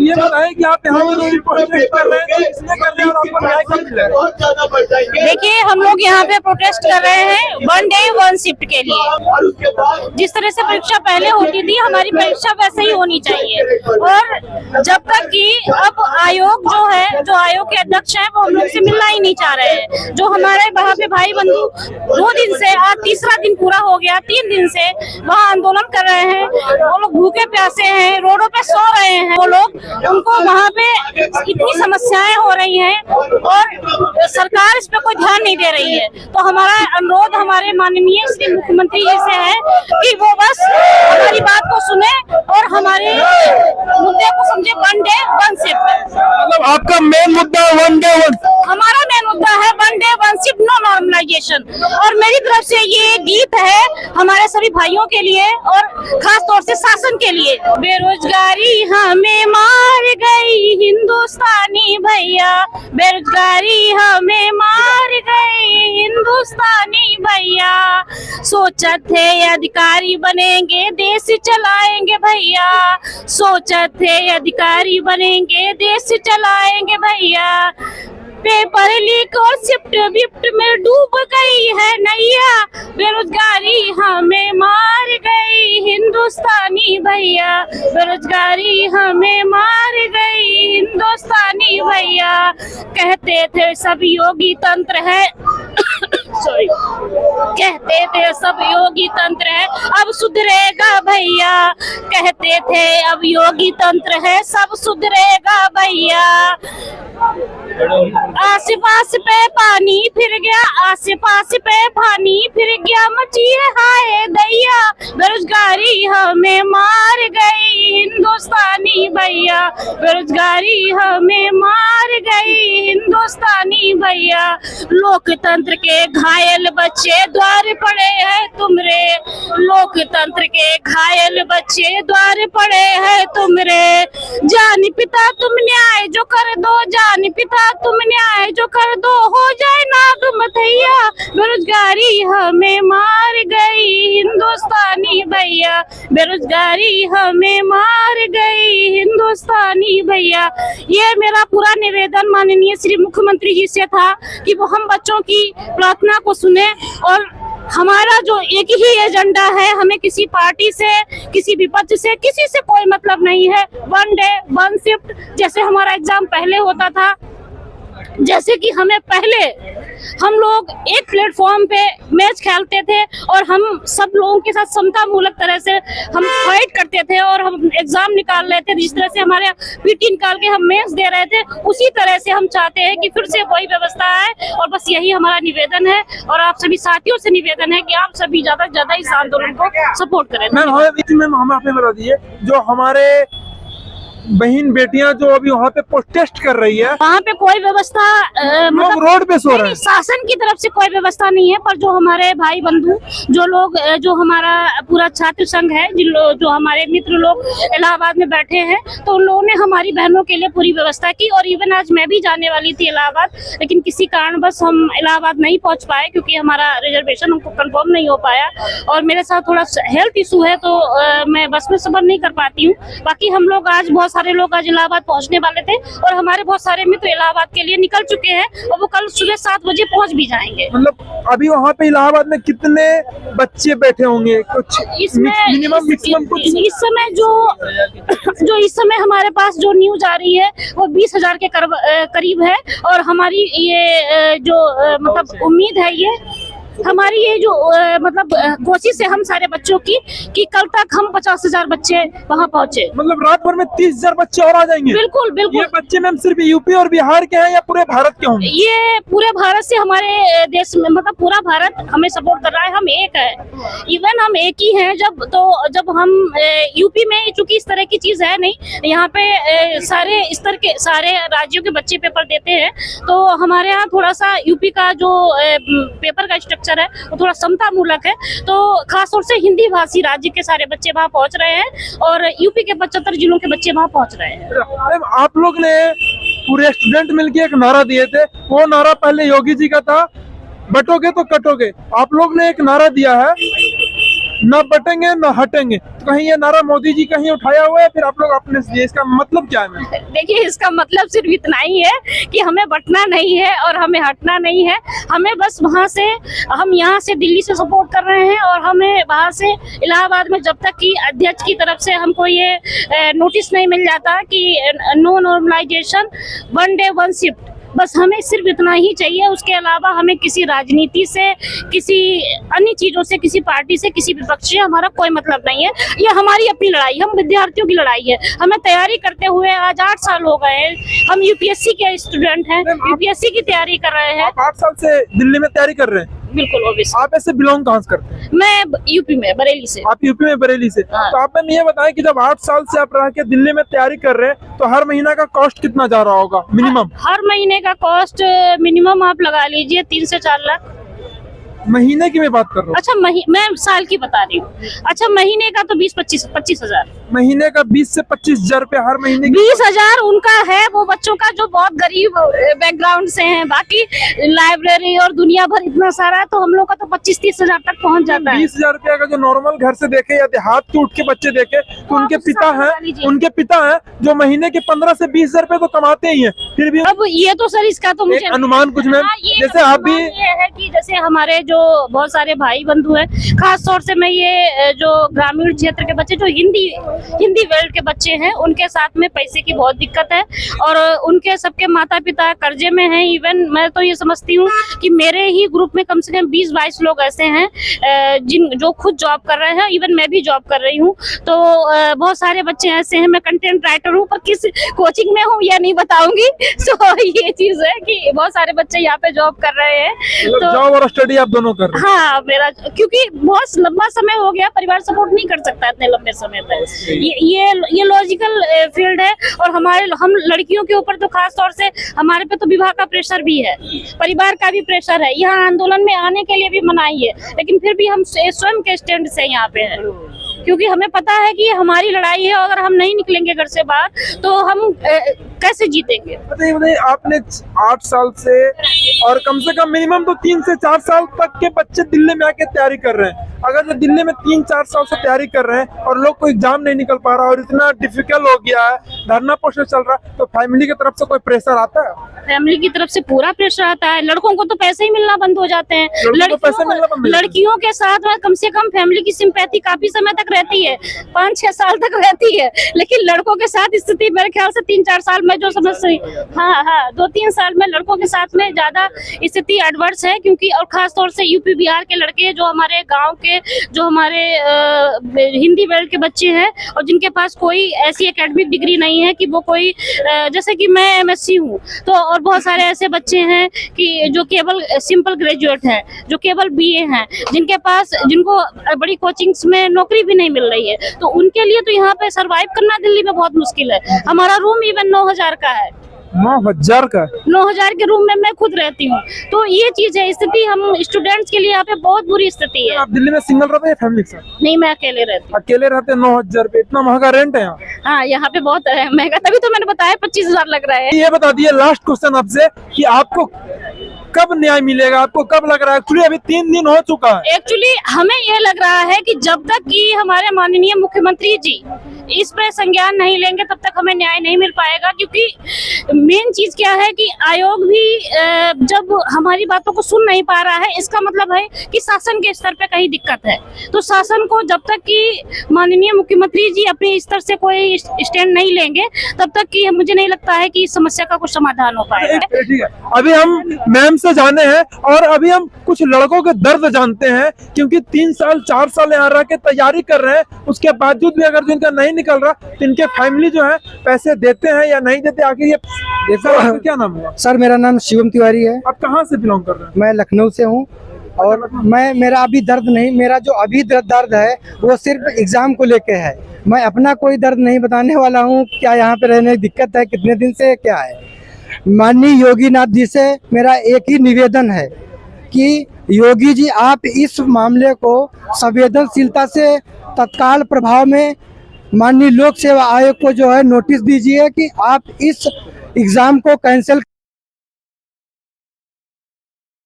ये बताएं कि आप यहाँ पे जो प्रोटेस्ट कर रहे हैं, इसमें कर रहे हैं और आपको न्याय कब मिलेगा? देखिए, हम लोग यहाँ पे प्रोटेस्ट कर रहे हैं 1 डे 1 शिफ्ट के लिए। जिस तरह से परीक्षा पहले होती थी, हमारी परीक्षा वैसे ही होनी चाहिए। और जब तक कि अब आयोग जो है, जो आयोग के अध्यक्ष हैं, वो हम लोग से मिलना ही नहीं चाह रहे हैं। जो हमारे वहाँ पे भाई बंधु 2 दिन से, आज तीसरा दिन पूरा हो गया, 3 दिन से वहाँ आंदोलन कर रहे हैं। वो लोग भूखे प्यासे हैं, रोडों पे सो रहे हैं। वो लोग, उनको वहाँ पे इतनी समस्याएं हो रही हैं और सरकार इस पे कोई ध्यान नहीं दे रही है। तो हमारा अनुरोध हमारे माननीय श्री मुख्यमंत्री जी से है कि वो बस हमारी बात को सुने और हमारे मुद्दे को समझे। 1 डे 1 शिफ्ट, मतलब आपका मेन मुद्दा 1 डे 1, हमारा मेन मुद्दा है 1 डे 1 शिफ्ट, नो नॉर्मलाइजेशन। और मेरी तरफ से ये गीत है हमारे सभी भाइयों के लिए और खास तौर से शासन के लिए। बेरोजगारी हमें मार गई हिंदुस्तानी भैया, बेरोजगारी हमें मार गई हिंदुस्तानी भैया। सोचत थे अधिकारी बनेंगे, देश चलाएंगे भैया। सोचत थे अधिकारी बनेंगे, देश चलाएंगे भैया। पेपर लीक और शिफ्ट विफ्ट में डूब गई है नैया। बेरोजगारी हमें मार गई हिंदुस्तानी भैया, बेरोजगारी हमें मार गई हिंदुस्तानी भैया। कहते थे सब योगी तंत्र है सॉरी, कहते थे सब योगी तंत्र है, अब सुधरेगा भैया। कहते थे अब योगी तंत्र है, सब सुधरेगा भैया। आस पास पे पानी फिर गया, आस पास पे पानी फिर गया, मची है हाय दैया। बेरोजगारी हमें मार गई हिंदुस्तानी भैया, बेरोजगारी हमें मार गई हिंदुस्तानी भैया। लोकतंत्र के घायल बच्चे द्वार पड़े हैं तुमरे, लोकतंत्र के घायल बच्चे द्वार पड़े हैं तुमरे। जानी पिता तुम न्याय जो कर दो, जानी पिता तुम न्याय जो कर दो, हो जाए नाग मथैया। बेरोजगारी हमें मार गई हिंदुस्तानी भैया, बेरोजगारी हमें मार गई हिंदुस्तानी भैया। ये मेरा पूरा निवेदन माननीय श्री मुख्यमंत्री जी से था कि वो हम बच्चों की प्रार्थना को सुने। और हमारा जो एक ही एजेंडा है, हमें किसी पार्टी से, किसी विपक्ष से, किसी से कोई मतलब नहीं है। 1 डे 1 शिफ्ट, जैसे हमारा एग्जाम पहले होता था, जैसे कि हमें पहले हम लोग एक प्लेटफॉर्म पे मैच खेलते थे और हम सब लोगों के साथ समता मूलक तरह से हम फाइट करते थे और हम एग्जाम निकाल रहे थे। जिस तरह से हमारे पीटी निकाल के हम मैच दे रहे थे, उसी तरह से हम चाहते हैं कि फिर से वही व्यवस्था है। और बस यही हमारा निवेदन है और आप सभी साथियों से निवेदन है कि आप सभी ज्यादा से ज्यादा इस आंदोलन को सपोर्ट करें। मैम हमें आपने बता दिए, जो हमारे बहन बेटियां जो अभी वहाँ पे प्रोटेस्ट कर रही है, वहाँ पे कोई व्यवस्था मतलब रोड पे सो रहे हैं, शासन की तरफ से कोई व्यवस्था नहीं है। पर जो हमारे भाई बंधु, जो लोग, जो हमारा पूरा छात्र संघ है, जो हमारे मित्र लोग इलाहाबाद में बैठे हैं, तो उन लोगों ने हमारी बहनों के लिए पूरी व्यवस्था की। और इवन आज मैं भी जाने वाली थी इलाहाबाद, लेकिन किसी कारण बस हम इलाहाबाद नहीं पहुँच पाए क्योंकि हमारा रिजर्वेशन हमको कंफर्म नहीं हो पाया और मेरे साथ थोड़ा हेल्थ इशू है, तो मैं बस में सफर नहीं कर पाती हूँ। बाकी हम लोग आज बहुत सारे लोग आज इलाहाबाद पहुंचने वाले थे और हमारे बहुत सारे मित्र इलाहाबाद के लिए निकल चुके हैं और वो कल सुबह 7 बजे पहुंच भी जाएंगे। मतलब अभी वहाँ पे इलाहाबाद में कितने बच्चे बैठे होंगे? कुछ इसमें मिनिमम मैक्सिमम कुछ इस समय जो इस समय हमारे पास जो न्यूज आ रही है वो 20,000 के करीब है। और हमारी ये जो मतलब उम्मीद है, ये हमारी ये जो मतलब कोशिश है हम सारे बच्चों की कि कल तक हम 50,000 बच्चे वहाँ पहुँचे। मतलब रात भर में 30,000 बच्चे और आ जाएंगे? बिल्कुल बिल्कुल। ये बच्चे मैम सिर्फ यूपी और बिहार के हैं या पूरे भारत के होंगे? ये पूरे भारत से, हमारे देश में मतलब पूरा भारत हमें सपोर्ट कर रहा है। हम एक है, इवन हम एक ही हैं। जब हम यूपी में, चूंकि इस तरह की चीज है नहीं, यहाँ पे सारे स्तर के सारे राज्यों के बच्चे पेपर देते हैं, तो हमारे यहाँ थोड़ा सा यूपी का जो पेपर का स्ट्रक्चर है वो थोड़ा समता मूलक है। तो खास तौर से हिंदी भाषी राज्य के सारे बच्चे वहाँ पहुँच रहे हैं और यूपी के 75 जिलों के बच्चे वहाँ पहुँच रहे हैं। आप लोग ने पूरे स्टूडेंट मिलके एक नारा दिए थे, वो नारा पहले योगी जी का था, बटोगे तो कटोगे। आप लोग ने एक नारा दिया है न बटेंगे न हटेंगे, तो कहीं ये नारा मोदी जी कहीं उठाया हुआ है, फिर आप लोग अपने से इसका मतलब क्या है मैम? देखिए, इसका मतलब सिर्फ इतना ही है कि हमें बटना नहीं है और हमें हटना नहीं है। हमें बस वहां से, हम यहाँ से दिल्ली से सपोर्ट कर रहे हैं और हमें वहां से इलाहाबाद में जब तक कि अध्यक्ष की तरफ से हमको ये नोटिस नहीं मिल जाता कि नो नॉर्मलाइजेशन, 1 डे 1 शिफ्ट, बस हमें सिर्फ इतना ही चाहिए। उसके अलावा हमें किसी राजनीति से, किसी अन्य चीजों से, किसी पार्टी से, किसी विपक्ष से हमारा कोई मतलब नहीं है। ये हमारी अपनी लड़ाई, हम विद्यार्थियों की लड़ाई है। हमें तैयारी करते हुए आज 8 साल हो गए हैं। हम यूपीएससी के स्टूडेंट हैं, यूपीएससी की तैयारी कर रहे हैं। आप 8 साल से दिल्ली में तैयारी कर रहे हैं? बिल्कुल, ऑब्वियसली। आप ऐसे बिलोंग कहाँ से करते हैं? मैं यूपी में, बरेली से। आप यूपी में, बरेली से। हाँ। तो आप ये बताएं कि जब 8 साल से आप रह के दिल्ली में तैयारी कर रहे हैं, तो हर महीना का कॉस्ट कितना जा रहा होगा मिनिमम? हर महीने का कॉस्ट मिनिमम आप लगा लीजिए 3 से 4 लाख। महीने की मैं बात कर रहा हूँ। अच्छा, मैं साल की बता रही हूँ। अच्छा, महीने का तो 20-25 हजार। महीने का 20 से 25 हजार रुपया हर महीने की। 20 हजार उनका है, वो बच्चों का जो बहुत गरीब बैकग्राउंड से हैं। बाकी लाइब्रेरी और दुनिया भर इतना सारा है, तो हम लोग का तो 25-30 हजार तक पहुंच जाता है। 20 हजार रुपया का जो नॉर्मल घर से देखे या देहात के उठ के बच्चे देखे, तो उनके पिता हैं जो महीने के 15 से 20 हजार रुपए तो कमाते ही हैं, फिर भी। अब ये तो सर, इसका तो मुझे अनुमान कुछ मैम, जैसे आप भी, ये है कि जैसे हमारे जो बहुत सारे भाई बंधु हैं, खास तौर से मैं ये जो ग्रामीण क्षेत्र के बच्चे, जो हिंदी वर्ल्ड के बच्चे हैं, उनके साथ में पैसे की बहुत दिक्कत है और उनके सबके माता पिता कर्जे में हैं। इवन मैं तो ये समझती हूँ कि मेरे ही ग्रुप में कम से कम 20-22 लोग ऐसे हैं जो खुद जॉब कर रहे हैं। इवन मैं भी जॉब कर रही हूँ। तो बहुत सारे बच्चे ऐसे हैं। मैं कंटेंट राइटर हूँ, पर किस कोचिंग में हूँ यह नहीं बताऊंगी। तो ये चीज है कि बहुत सारे बच्चे यहाँ पे जॉब कर रहे हैं। तो जॉब और स्टडी आप दोनों कर रहे हैं? हाँ, मेरा, क्योंकि बहुत लंबा समय हो गया, परिवार सपोर्ट नहीं कर सकता इतने लंबे समय तक। ये लॉजिकल फील्ड है। और हम लड़कियों के ऊपर तो खास तौर से हमारे पे तो विवाह का प्रेशर भी है, परिवार का भी प्रेशर है। यहाँ आंदोलन में आने के लिए भी मनाही है, लेकिन फिर भी हम स्वयं के स्टैंड से यहाँ पे हैं, क्योंकि हमें पता है कि हमारी लड़ाई है। अगर हम नहीं निकलेंगे घर से बाहर, तो हम कैसे जीतेंगे? बताइए, आपने 8 साल से और कम से कम मिनिमम तो 3 से 4 साल तक के बच्चे दिल्ली में आके तैयारी कर रहे हैं। अगर जो दिल्ली में 3-4 साल से तैयारी कर रहे हैं और लोग कोई एग्जाम नहीं निकल पा रहा और इतना डिफिकल्ट हो गया है, धरना पोस्टर चल रहा है, तो फैमिली की तरफ से कोई प्रेशर आता है? फैमिली की तरफ से पूरा प्रेशर आता है। लड़कों को तो पैसे ही मिलना बंद हो जाते हैं। लड़कियों के साथ में कम से कम फैमिली की सिंपैथी काफी समय तक रहती है, 5-6 साल तक रहती है। लेकिन लड़कों के साथ स्थिति मेरे ख्याल से 3-4 साल में जो समझ रही, हाँ 2-3 साल में लड़कों के साथ में ज्यादा स्थिति एडवर्स है। क्योंकि और खास तौर से यूपी बिहार के लड़के, जो हमारे गाँव के, जो हमारे हिंदी वर्ल्ड के बच्चे हैं और जिनके पास कोई ऐसी एकेडमिक डिग्री नहीं है कि वो कोई, जैसे कि मैं MSc हूँ, तो और बहुत सारे ऐसे बच्चे हैं कि जो केवल सिंपल ग्रेजुएट हैं, जो केवल BA हैं, जिनको बड़ी कोचिंग्स में नौकरी भी नहीं मिल रही है। तो उनके लिए तो यहाँ पे सरवाइव करना दिल्ली में बहुत मुश्किल है। हमारा रूम इवन 9,000 का है। 9,000 का? 9,000 के रूम में मैं खुद रहती हूँ। तो ये चीज है, स्थिति हम स्टूडेंट्स के लिए यहाँ पे बहुत बुरी स्थिति है। आप दिल्ली में सिंगल रहते हैं फैमिली के साथ? नहीं, मैं अकेले रहती हूँ। अकेले रहते हैं? 9,000 रुपए, इतना महंगा रेंट है यहाँ? हाँ, यहाँ पे बहुत महंगा, तभी तो मैंने बताया 25 हजार लग रहा है। ये बता दिए लास्ट क्वेश्चन आपसे कि आपको कब न्याय मिलेगा? आपको कब लग रहा है? एक्चुअली अभी 3 दिन हो चुका है। एक्चुअली हमें ये लग रहा है कि जब तक कि हमारे माननीय मुख्यमंत्री जी इस पर संज्ञान नहीं लेंगे, तब तक हमें न्याय नहीं मिल पाएगा। क्योंकि मेन चीज क्या है कि आयोग भी जब हमारी बातों को सुन नहीं पा रहा है, इसका मतलब है कि शासन के स्तर पे कहीं दिक्कत है। तो शासन को जब तक कि माननीय मुख्यमंत्री जी अपने स्तर से कोई स्टैंड नहीं लेंगे, तब तक कि मुझे नहीं लगता है कि इस समस्या का कुछ समाधान हो पाएगा। ठीक है, अभी हम मैम से जाने हैं और अभी हम कुछ लड़कों के दर्द जानते हैं, क्योंकि 3 साल 4 साल यहाँ रह के तैयारी कर रहे हैं, उसके बावजूद भी अगर जिनका नहीं निकल रहा, तो इनके फैमिली जो है पैसे देते हैं या नहीं देते, आखिर ये सर क्या नाम हुआ? सर मेरा नाम शिवम तिवारी है। आप कहाँ से बिलोंग कर रहे हैं? मैं लखनऊ से हूँ। और मेरा अभी दर्द नहीं, मेरा जो अभी दर्द है वो सिर्फ एग्जाम को लेके है। मैं अपना कोई दर्द नहीं बताने वाला हूँ, क्या यहाँ पे रहने की दिक्कत है, कितने दिन से क्या है। माननीय योगी नाथ जी से मेरा एक ही निवेदन है कि योगी जी आप इस मामले को संवेदनशीलता से तत्काल प्रभाव में माननीय लोक सेवा आयोग को जो है नोटिस दीजिए कि आप इस एग्जाम को कैंसिल